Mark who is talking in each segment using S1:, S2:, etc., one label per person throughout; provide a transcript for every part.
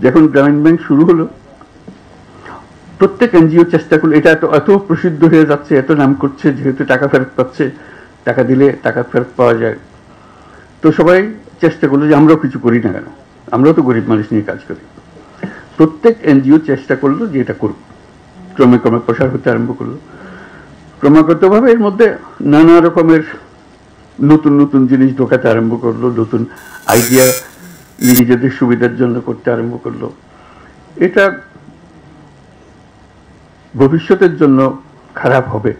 S1: যখন গ্রামীণ ব্যাংক শুরু হলো, প্রত্যেক এনজিও চেষ্টা করলো, এটা এত প্রসিদ্ধ হয়ে যাচ্ছে, এত নাম করছে, যেহেতু টাকা ফেরত পাচ্ছে, টাকা দিলে টাকা ফেরত পাওয়া যায়, তো সবাই চেষ্টা করলো যে আমরাও কিছু করি না কেন, আমরাও তো গরিব মানুষ নিয়ে কাজ করি। প্রত্যেক এনজিও চেষ্টা করলো যে এটা করুক, ক্রমে ক্রমে প্রসার হতে আরম্ভ করলো। ক্রমাগতভাবে এর মধ্যে নানা রকমের নতুন নতুন জিনিস ঢোকাতে আরম্ভ করলো, নতুন আইডিয়া নিজেদের সুবিধার জন্য করতে আরম্ভ করলো। এটা ভবিষ্যতের জন্য খারাপ হবে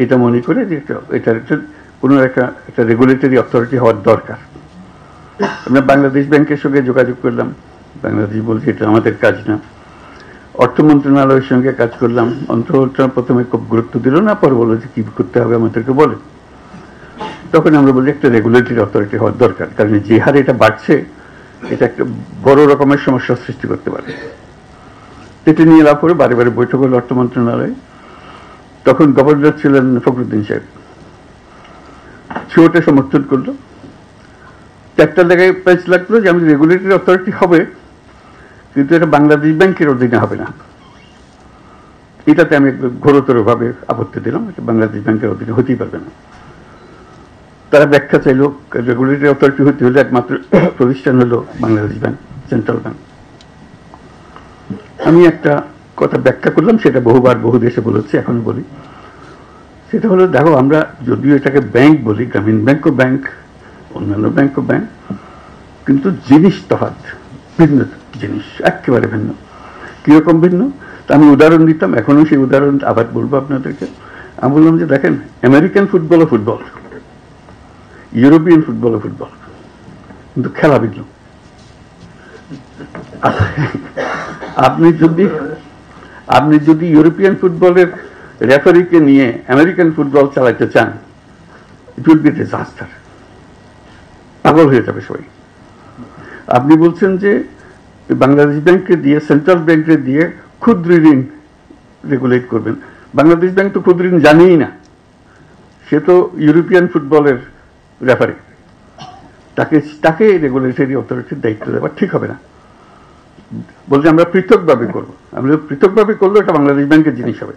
S1: এটা মনে করে যে এটার কোনো একটা রেগুলেটরি অথরিটি হওয়ার দরকার। আমরা বাংলাদেশ ব্যাংকের সঙ্গে যোগাযোগ করলাম, বাংলাদেশ বলছে এটা আমাদের কাজ না। অর্থ মন্ত্রণালয়ের সঙ্গে কাজ করলাম, অর্থ মন্ত্রণালয় প্রথমে খুব গুরুত্ব দিল না, পরে বললো যে কি করতে হবে আমাদেরকে বলে। তখন আমরা বলি একটা রেগুলেটরি অথরিটি হওয়ার দরকার, কারণ যে হারে এটা বাড়ছে এটা একটা বড় রকমের সমস্যার সৃষ্টি করতে পারে। এটা নিয়ে লাভ করে বারে বারে বৈঠক হলো অর্থ মন্ত্রণালয়ে। তখন গভর্নর ছিলেন ফখরুদ্দিন সাহেব, সেটা সমর্থন করলো। একটা জায়গায় প্রাইস লাগলো যে আমি রেগুলেটরি অথরিটি হবে, কিন্তু এটা বাংলাদেশ ব্যাংকের অধীনে হবে না। এটাতে আমি ঘোরতর ভাবে আপত্তি দিলাম, এটা বাংলাদেশ ব্যাংকের অধীনে হতেই পারবে না। তারা ব্যাখ্যা চাইল, রেগুলেটরি অথরিটি হতে হলে একমাত্র প্রতিষ্ঠান হলো বাংলাদেশ ব্যাংক, সেন্ট্রাল ব্যাংক। আমি একটা কথা ব্যাখ্যা করলাম, সেটা বহুবার বহু দেশে বলেছি, এখনো বলি। সেটা হলো, দেখো আমরা যদিও এটাকে ব্যাংক বলি, গ্রামীণ ব্যাংকও ব্যাংক, অন্যান্য ব্যাংকও ব্যাংক, কিন্তু জিনিস তফাৎ, ভিন্ন জিনিস, একেবারে ভিন্ন। কিরকম ভিন্ন তা আমি উদাহরণ দিতাম, এখনো সেই উদাহরণ আবার বলবো আপনাদেরকে। আমি বললাম যে দেখেন, আমেরিকান ফুটবল ও ফুটবল, ইউরোপিয়ান ফুটবল ও ফুটবল, কিন্তু খেলা ভিন্ন। আপনি যদি ইউরোপিয়ান ফুটবলের রেফারিকে নিয়ে আমেরিকান ফুটবল চালাতে চান, ইট উইল বি ডিজাস্টার, পাগল হয়ে যাবে সবাই। আপনি বলছেন যে বাংলাদেশ ব্যাংকে দিয়ে, সেন্ট্রাল ব্যাংকে দিয়ে ক্ষুদ্র ঋণ রেগুলেট করবেন। বাংলাদেশ ব্যাংক তো ক্ষুদ্র ঋণ জানেই না, সে তো ইউরোপিয়ান ফুটবলের রেফারি, তাকে রেগুলেটরি অথরিটির দায়িত্ব দেওয়া ঠিক হবে না। বলছে আমরা পৃথকভাবে করবো, আমরা পৃথকভাবে করলে এটা বাংলাদেশ ব্যাংকের জিনিস হবে,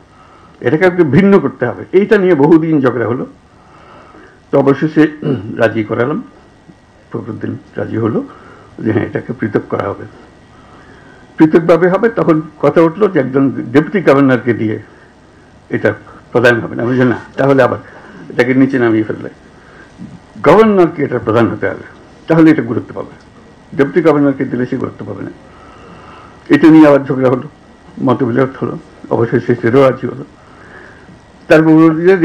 S1: এটাকে একটু ভিন্ন করতে হবে। এইটা নিয়ে বহুদিন ঝগড়া হলো, তো অবশেষে রাজি করালাম, ফখরুদ্দিন রাজি হলো যে হ্যাঁ এটাকে পৃথক করা হবে, পৃথকভাবে হবে। তখন কথা উঠলো যে একজন ডেপুটি গভর্নরকে দিয়ে এটা প্রধান হবে না। আমি বলছি না, তাহলে আবার এটাকে নিচে নামিয়ে ফেললে গভর্নরকে এটা প্রধান হতে হবে, তাহলে এটা গুরুত্ব পাবে। ডেপুটি গভর্নরকে দিলে সে গুরুত্ব পাবে না। এটা নিয়ে আবার ঝগড়া হলো, মতবিরোধ হলো, অবশেষে সেটাও রাজি হলো। তারপর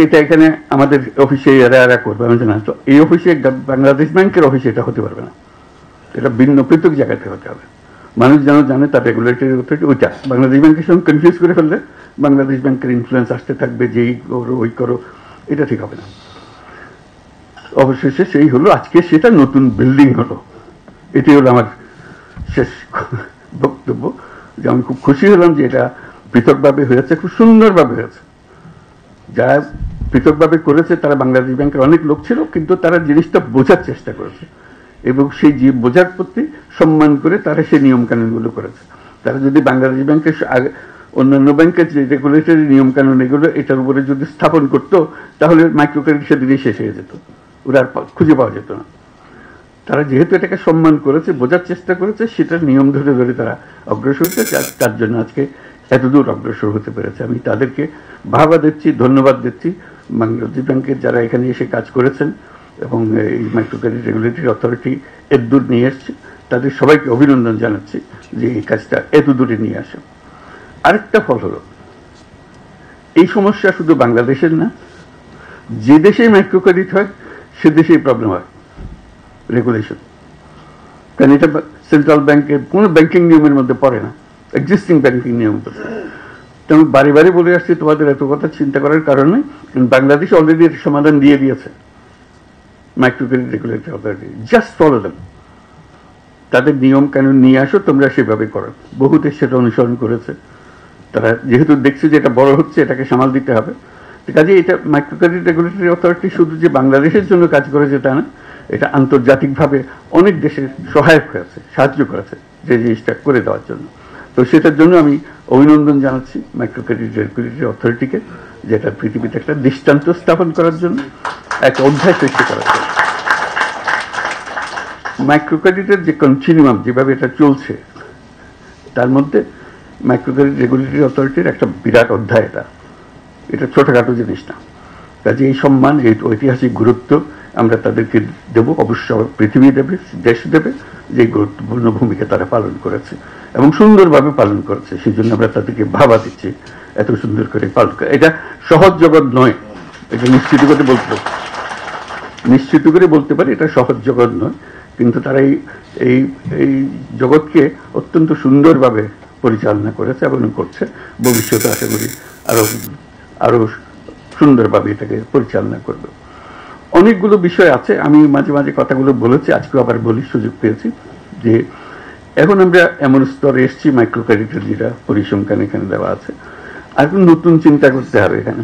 S1: এটা এখানে আমাদের অফিসে এরা করবে। আমি জানি তো এই অফিসে, বাংলাদেশ ব্যাংকের অফিসে এটা হতে পারবে না, এটা ভিন্ন পৃথক জায়গাতে হতে হবে। মানুষ যেন জানে তার রেগুলেটরি অথরিটি ওইটা। বাংলাদেশ ব্যাংকের সঙ্গে কনফিউজ করে ফেললে বাংলাদেশ ব্যাংকের ইনফ্লুয়েন্স আসতে থাকবে, যেই করো ওই করো, এটা ঠিক হবে না। অবশেষে সেই হলো, আজকে সেটা নতুন বিল্ডিং হলো। এটি হলো আমার শেষ বক্তব্য, যে আমি খুব খুশি হলাম যে এটা পৃথকভাবে হয়েছে, খুব সুন্দরভাবে হয়েছে। যারা পৃথকভাবে করেছে তারা বাংলাদেশ ব্যাংকের অনেক লোক ছিল, কিন্তু তারা জিনিসটা বোঝার চেষ্টা করেছে এবং সেই বোঝার প্রতি সম্মান করে তারা সেই নিয়মকানুনগুলো করেছে। তারা যদি বাংলাদেশ ব্যাংকের অন্যান্য ব্যাংকের যে রেগুলেটরি নিয়মকানুন এগুলো এটার উপরে যদি স্থাপন করতো, তাহলে মাইক্রো ক্রেডিট সেদিনই শেষ হয়ে যেত, ওরা আর খুঁজে পাওয়া যেত না। তারা যেহেতু এটাকে সম্মান করেছে, বোঝার চেষ্টা করেছে, সেটার নিয়ম ধরে ধরে তারা অগ্রসর হচ্ছে, তার জন্য আজকে এতদূর অগ্রসর হতে পেরেছে। আমি তাদেরকে বাহবা দিচ্ছি, ধন্যবাদ দিচ্ছি। বাংলাদেশ ব্যাংকের যারা এখানে এসে কাজ করেছেন এবং এই মাইক্রো ক্রেডিট রেগুলেটরি অথরিটি এতদূর নিয়ে এসছে, তাদের সবাইকে অভিনন্দন জানাচ্ছি যে এই কাজটা এতদূরে নিয়ে আসে। আরেকটা ফল হলো, এই সমস্যা শুধু বাংলাদেশের না, যে দেশে মাইক্রো ক্রেডিট হয় সে দেশেই প্রবলেম হয় রেগুলেশন, কারণ এটা সেন্ট্রাল ব্যাংকের কোনো ব্যাংকিং নিয়মের মধ্যে পড়ে না, এক্সিস্টিং ব্যাংকিং নিয়ম। তো আমি বারে বারে বলে আসছি তোমাদের এত কথা চিন্তা করার কারণে, বাংলাদেশ অলরেডি এর সমাধান দিয়ে দিয়েছে। Micro credit regulatory authority, just follow them, তাদের নিয়ম কানুন নিয়ে আসো, তোমরা সেভাবে করো। বহু দেশ সেটা অনুসরণ করেছে। তারা যেহেতু দেখছে যে এটা বড় হচ্ছে, এটাকে সামাল দিতে হবে, কাজে এটা মাইক্রো ক্রেডিট রেগুলেটরি অথরিটি শুধু যে বাংলাদেশের জন্য কাজ করেছে তা না, এটা আন্তর্জাতিকভাবে অনেক দেশের সহায়ক হয়েছে, সাহায্য করেছে, যে জিনিসটা করে দেওয়ার জন্য। তো সেটার জন্য আমি অভিনন্দন জানাচ্ছি মাইক্রো ক্রেডিট রেগুলেটরি অথরিটিকে, যেটা পৃথিবীতে একটা দৃষ্টান্ত স্থাপন করার জন্য, একটা অধ্যায় সৃষ্টি করার জন্য। মাইক্রো ক্রেডিটের যে কন্টিনিউয়াম যেভাবে এটা চলছে, তার মধ্যে মাইক্রো ক্রেডিট রেগুলেটরি অথরিটির একটা বিরাট অধ্যায়। এটা ছোটখাটো জিনিস না। কাজে এই সম্মান, এই ঐতিহাসিক গুরুত্ব আমরা তাদেরকে দেব, অবশ্য পৃথিবী দেবে, দেশ দেবে, যে গুরুত্বপূর্ণ ভূমিকা তারা পালন করেছে এবং সুন্দরভাবে পালন করেছে। সেই জন্য আমরা তাদেরকে ভাবা দিচ্ছি এত সুন্দর করে পালন করে। এটা সহজ জগৎ নয়, এটা নিশ্চিত করে বলতে পারি এটা সহজ জগৎ নয়, কিন্তু তারা এই জগৎকে অত্যন্ত সুন্দরভাবে পরিচালনা করেছে এবং করছে। ভবিষ্যতে আশা করি আরো সুন্দরভাবে এটাকে পরিচালনা করবে। অনেকগুলো বিষয় আছে, আমি মাঝে মাঝে কথাগুলো বলেছি, আজকেও আবার বলি, সুযোগ পেয়েছি, যে এখন আমরা এমন স্তরে এসেছি মাইক্রো ক্রেডিটের যেটা পরিসংখ্যান এখানে দেওয়া আছে, আর নতুন চিন্তা করতে হবে এখানে।